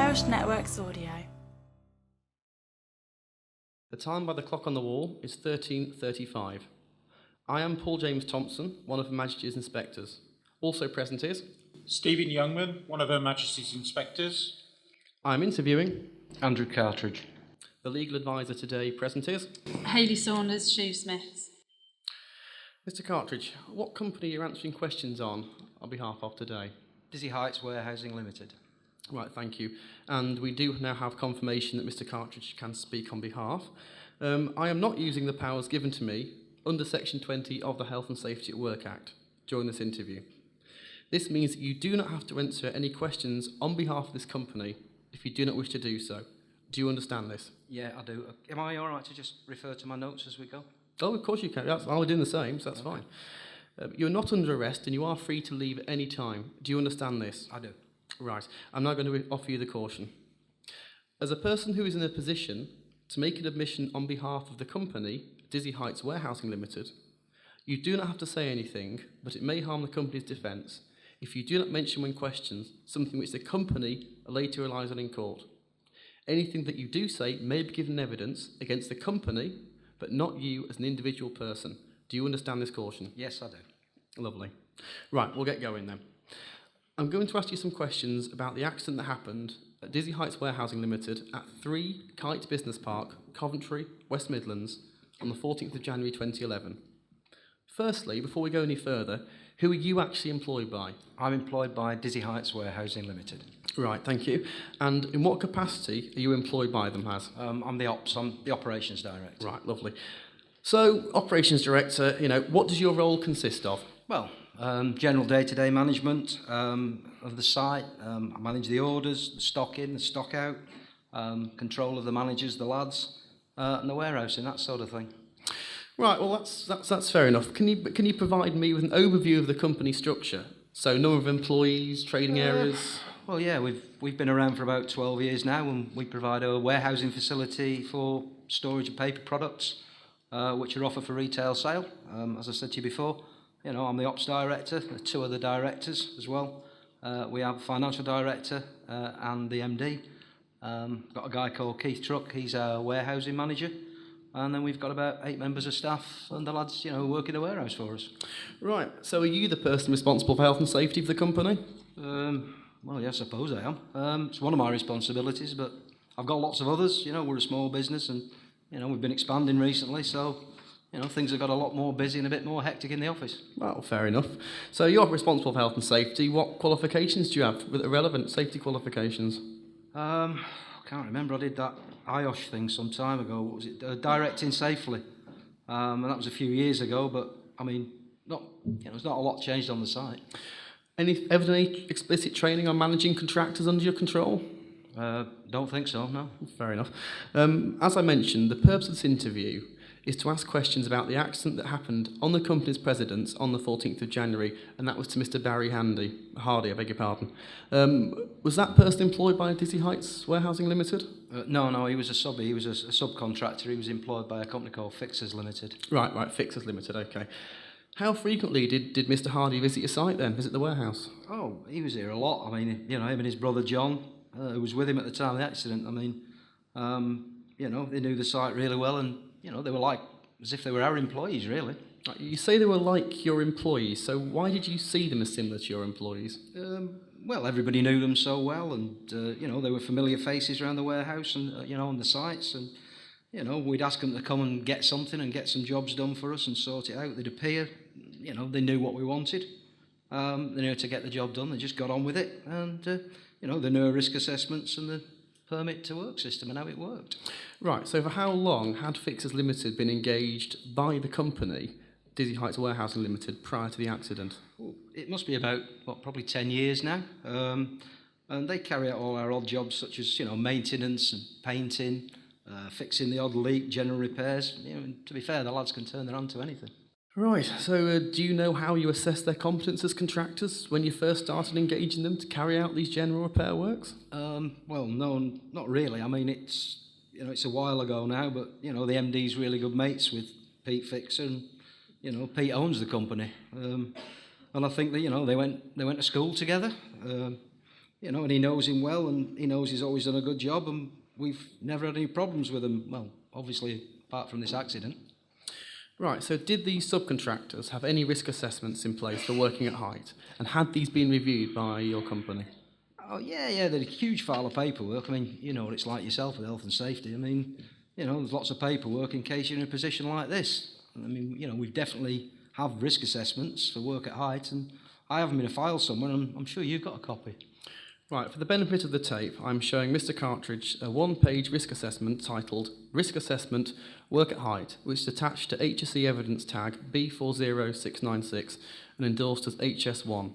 Irish Networks Audio. The time by the clock on the wall is 13:35. I am Paul James Thompson, one of Her Majesty's Inspectors. Also present is Stephen Youngman, one of Her Majesty's Inspectors. I am interviewing Andrew Cartridge. the legal advisor today. Present is Hayley Saunders, Shoesmiths. Mr. Cartridge. What company are you answering questions on behalf of today? Dizzy Heights Warehousing Limited. Right, thank you. And we do now have confirmation that Mr. Cartridge can speak on behalf. I am not using the powers given to me under Section 20 of the Health and Safety at Work Act during this interview. This means that you do not have to answer any questions on behalf of this company if you do not wish to do so. Do you understand this? Yeah, I do. Am I all right to just refer to my notes as we go? Oh, of course you can. I'll be doing the same, so that's fine. You're not under arrest and you are free to leave at any time. Do you understand this? I do. Right. I'm now going to offer you the caution. As a person who is in a position to make an admission on behalf of the company, Dizzy Heights Warehousing Limited, you do not have to say anything, but it may harm the company's defence if you do not mention when questioned something which the company later relies on in court. Anything that you do say may be given evidence against the company, but not you as an individual person. Do you understand this caution? Yes, I do. Lovely. Right, we'll get going then. I'm going to ask you some questions about the accident that happened at Dizzy Heights Warehousing Limited at 3 Kite Business Park, Coventry, West Midlands, on the 14th of January 2011. Firstly, before we go any further, who are you actually employed by? I'm employed by Dizzy Heights Warehousing Limited. Right, thank you. And in what capacity are you employed by them as? I'm the operations director. Right, lovely. So, operations director, what does your role consist of? Well, general day-to-day management of the site. I manage the orders, the stock in, the stock out, control of the managers, the lads, and the warehousing, that sort of thing. Right, well, that's fair enough. Can you provide me with an overview of the company structure? So, number of employees, trading areas. Well, yeah, we've been around for about 12 years now, and we provide a warehousing facility for storage of paper products, which are offered for retail sale. As I said to you before, I'm the ops director, the two other directors as well. We have a financial director and the MD. Got a guy called Keith Truck, he's our warehousing manager. And then we've got about 8 members of staff and the lads, who work in the warehouse for us. Right, so are you the person responsible for health and safety for the company? Well, yeah, I suppose I am. It's one of my responsibilities, but I've got lots of others. We're a small business and, we've been expanding recently, so, things have got a lot more busy and a bit more hectic in the office. Well, fair enough. So you're responsible for health and safety. What qualifications do you have with relevant safety qualifications? I can't remember. I did that IOSH thing some time ago. What was it? Directing safely. And that was a few years ago, but, there's not a lot changed on the site. Any explicit training on managing contractors under your control? Don't think so, no. Fair enough. As I mentioned, the purpose of this interview is to ask questions about the accident that happened on the company's presidents on the 14th of January, and that was to Mr. Barry Hardy, I beg your pardon. Was that person employed by Dizzy Heights Warehousing Limited? No, he was a sub. He was a subcontractor. He was employed by a company called Fixers Limited. Right, Fixers Limited, okay. How frequently did Mr. Hardy visit your site then, visit the warehouse? Oh, he was here a lot. Him and his brother John, who was with him at the time of the accident. They knew the site really well, and they were like as if they were our employees, really. You say they were like your employees, so why did you see them as similar to your employees? Well, everybody knew them so well, and they were familiar faces around the warehouse and on the sites, and we'd ask them to come and get something and get some jobs done for us and sort it out. They'd appear, they knew what we wanted. They knew to get the job done. They just got on with it, and they knew risk assessments and the permit to work system and how it worked. Right, so for how long had Fixers Limited been engaged by the company, Dizzy Heights Warehousing Limited, prior to the accident? It must be about, probably 10 years now. And they carry out all our odd jobs such as, maintenance and painting, fixing the odd leak, general repairs. And to be fair, the lads can turn their hand to anything. Right, so do you know how you assess their competence as contractors when you first started engaging them to carry out these general repair works? Well, no, not really. It's a while ago now, but, the MD's really good mates with Pete Fixer, and, Pete owns the company. And I think that, they went to school together. you know, and he knows him well, and he knows he's always done a good job, and we've never had any problems with him. Well, obviously, apart from this accident. Right, so did these subcontractors have any risk assessments in place for working at height? And had these been reviewed by your company? Oh, yeah, there's a huge file of paperwork. I mean, you know what it's like yourself with health and safety. I mean, you know, there's lots of paperwork in case you're in a position like this. I mean, you know, we definitely have risk assessments for work at height, and I have them in a file somewhere, and I'm sure you've got a copy. Right, for the benefit of the tape, I'm showing Mr. Cartridge a one-page risk assessment titled Risk Assessment Work at Height, which is attached to HSE evidence tag B40696 and endorsed as HS1.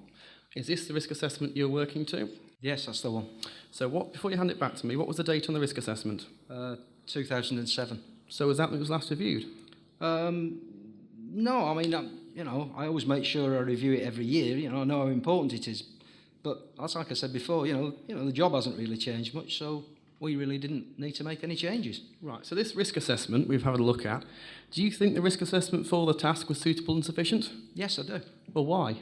Is this the risk assessment you're working to? Yes, that's the one. So before you hand it back to me, what was the date on the risk assessment? 2007. So was that when it was last reviewed? No, I mean, you know, I always make sure I review it every year. You know, I know how important it is. But that's like I said before, you know, the job hasn't really changed much, so we really didn't need to make any changes. Right, so this risk assessment we've had a look at, do you think the risk assessment for the task was suitable and sufficient? Yes, I do. Well, why?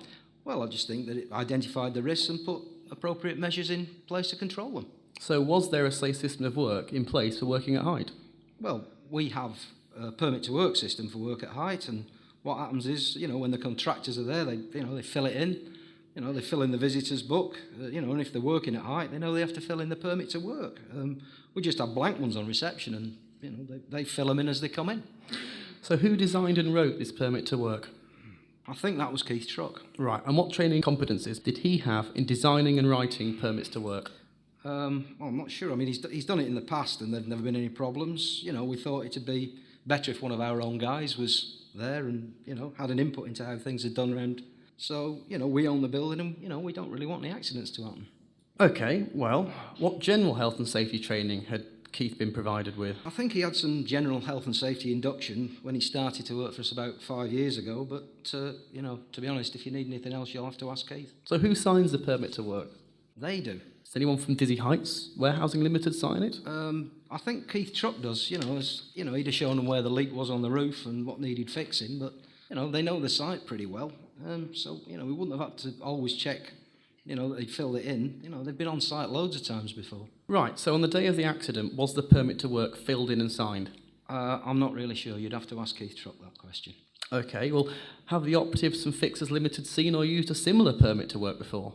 Well, I just think that it identified the risks and put appropriate measures in place to control them. So was there a safe system of work in place for working at height? Well, we have a permit to work system for work at height, and what happens is, you know, when the contractors are there, they fill it in. You know, they fill in the visitors book, you know, and if they're working at height, they know they have to fill in the permit to work. We just have blank ones on reception, and, you know, they fill them in as they come in. So who designed and wrote this permit to work? I think that was Keith Truck. Right, and what training competencies did he have in designing and writing permits to work? Well, I'm not sure. I mean, he's done it in the past, and there've never been any problems. You know, we thought it'd be better if one of our own guys was there and, you know, had an input into how things are done around. So, you know, we own the building and, you know, we don't really want any accidents to happen. Okay, well, what general health and safety training had Keith been provided with? I think he had some general health and safety induction when he started to work for us about 5 years ago, but, you know, to be honest, if you need anything else, you'll have to ask Keith. So who signs the permit to work? They do. Does anyone from Dizzy Heights Warehousing Limited sign it? I think Keith Truck does, you know, he'd have shown them where the leak was on the roof and what needed fixing, but, you know, they know the site pretty well. So, you know, we wouldn't have had to always check, you know, that they'd filled it in. You know, they've been on site loads of times before. Right, so on the day of the accident, was the permit to work filled in and signed? I'm not really sure. You'd have to ask Keith Truck that question. Okay, well, have the operatives from Fixers Limited seen or used a similar permit to work before?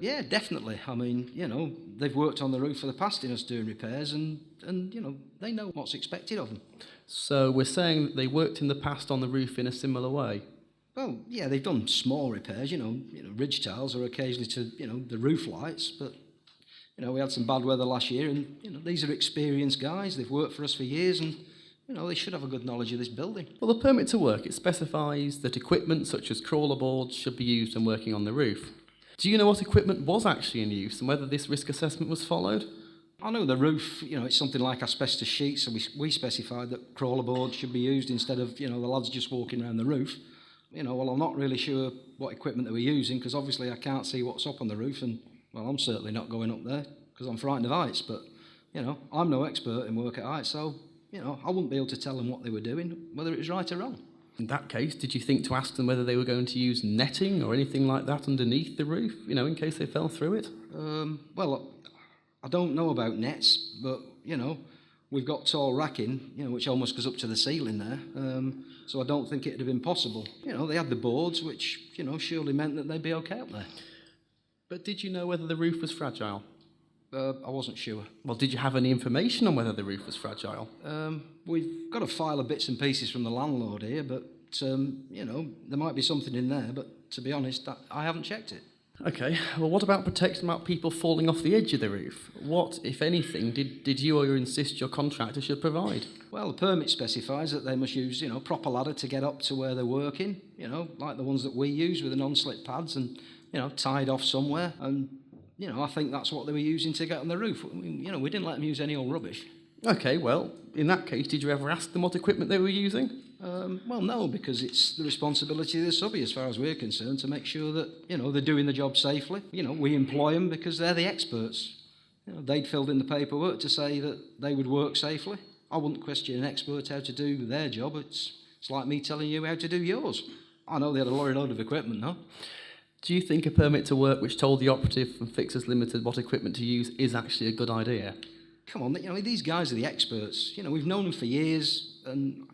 Yeah, definitely. I mean, you know, they've worked on the roof for the past in us doing repairs and, you know, they know what's expected of them. So we're saying that they worked in the past on the roof in a similar way? Well, yeah, they've done small repairs, you know, ridge tiles or occasionally to, you know, the roof lights, but, you know, we had some bad weather last year and, you know, these are experienced guys, they've worked for us for years and, you know, they should have a good knowledge of this building. Well, the permit to work, it specifies that equipment such as crawler boards should be used when working on the roof. Do you know what equipment was actually in use and whether this risk assessment was followed? I know the roof, you know, it's something like asbestos sheets, so we specified that crawler boards should be used instead of, you know, the lads just walking around the roof. You know, well, I'm not really sure what equipment they were using because obviously I can't see what's up on the roof and, well, I'm certainly not going up there because I'm frightened of heights, but, you know, I'm no expert in work at heights, so, you know, I wouldn't be able to tell them what they were doing, whether it was right or wrong. In that case, did you think to ask them whether they were going to use netting or anything like that underneath the roof, you know, in case they fell through it? Well, I don't know about nets, but, you know, we've got tall racking, you know, which almost goes up to the ceiling there, so I don't think it'd have been possible. You know, they had the boards, which, you know, surely meant that they'd be okay up there. But did you know whether the roof was fragile? I wasn't sure. Well, did you have any information on whether the roof was fragile? We've got a file of bits and pieces from the landlord here, but, you know, there might be something in there, but to be honest, I haven't checked it. Okay, well, what about protection about people falling off the edge of the roof? What, if anything, did you or you insist your contractor should provide? Well, the permit specifies that they must use, you know, proper ladder to get up to where they're working, you know, like the ones that we use with the non-slip pads and, you know, tied off somewhere. And, you know, I think that's what they were using to get on the roof. You know, we didn't let them use any old rubbish. Okay, well, in that case, did you ever ask them what equipment they were using? Well, no, because it's the responsibility of the subby, as far as we're concerned, to make sure that, you know, they're doing the job safely. You know, we employ them because they're the experts. You know, they'd filled in the paperwork to say that they would work safely. I wouldn't question an expert how to do their job. It's like me telling you how to do yours. I know they had a lorry load of equipment, though. Do you think a permit to work which told the operative from Fixers Limited what equipment to use is actually a good idea? Come on, these guys are the experts. We've known them for years, and,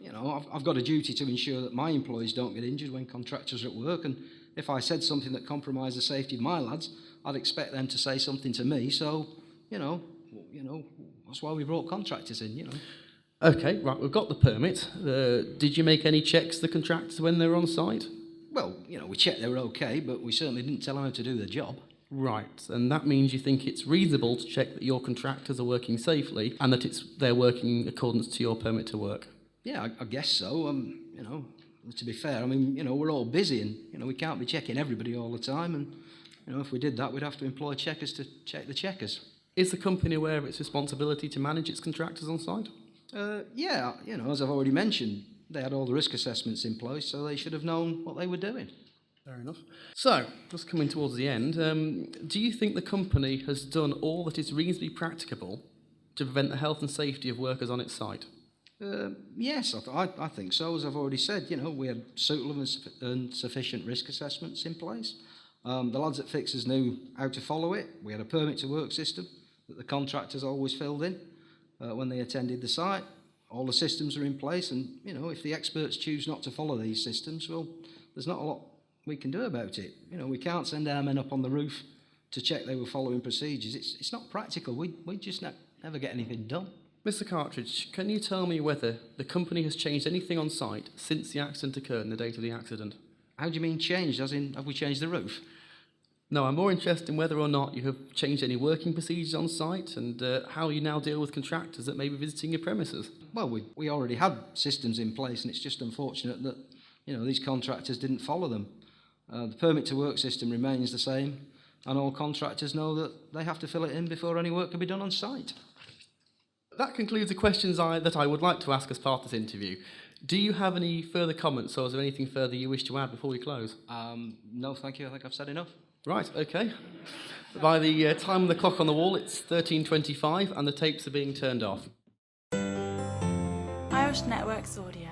I've got a duty to ensure that my employees don't get injured when contractors are at work, and if I said something that compromised the safety of my lads, I'd expect them to say something to me, so, that's why we brought contractors in. Okay, right, we've got the permit. Did you make any checks to the contractors when they were on site? Well, we checked they were okay, but we certainly didn't tell them how to do their job. Right, and that means you think it's reasonable to check that your contractors are working safely and that they're working in accordance to your permit to work? Yeah, I guess so. To be fair, we're all busy and, we can't be checking everybody all the time. And, if we did that, we'd have to employ checkers to check the checkers. Is the company aware of its responsibility to manage its contractors on site? Yeah, as I've already mentioned, they had all the risk assessments in place, so they should have known what they were doing. Fair enough. So, just coming towards the end, do you think the company has done all that is reasonably practicable to prevent the health and safety of workers on its site? Yes, I think so. As I've already said, we had suitable and sufficient risk assessments in place. The lads at Fixers knew how to follow it. We had a permit to work system that the contractors always filled in when they attended the site. All the systems are in place, and, if the experts choose not to follow these systems, well, there's not a lot we can do about it. We can't send our men up on the roof to check they were following procedures. It's not practical. We just never get anything done. Mr. Cartridge, can you tell me whether the company has changed anything on site since the accident occurred and the date of the accident? How do you mean changed? As in, have we changed the roof? No, I'm more interested in whether or not you have changed any working procedures on site and how you now deal with contractors that may be visiting your premises. Well, we already had systems in place, and it's just unfortunate that, these contractors didn't follow them. The permit to work system remains the same, and all contractors know that they have to fill it in before any work can be done on site. That concludes the questions that I would like to ask as part of this interview. Do you have any further comments, or is there anything further you wish to add before we close? No, thank you. I think I've said enough. Right, okay. By the time of the clock on the wall, it's 13:25 and the tapes are being turned off. Irish Networks Audio.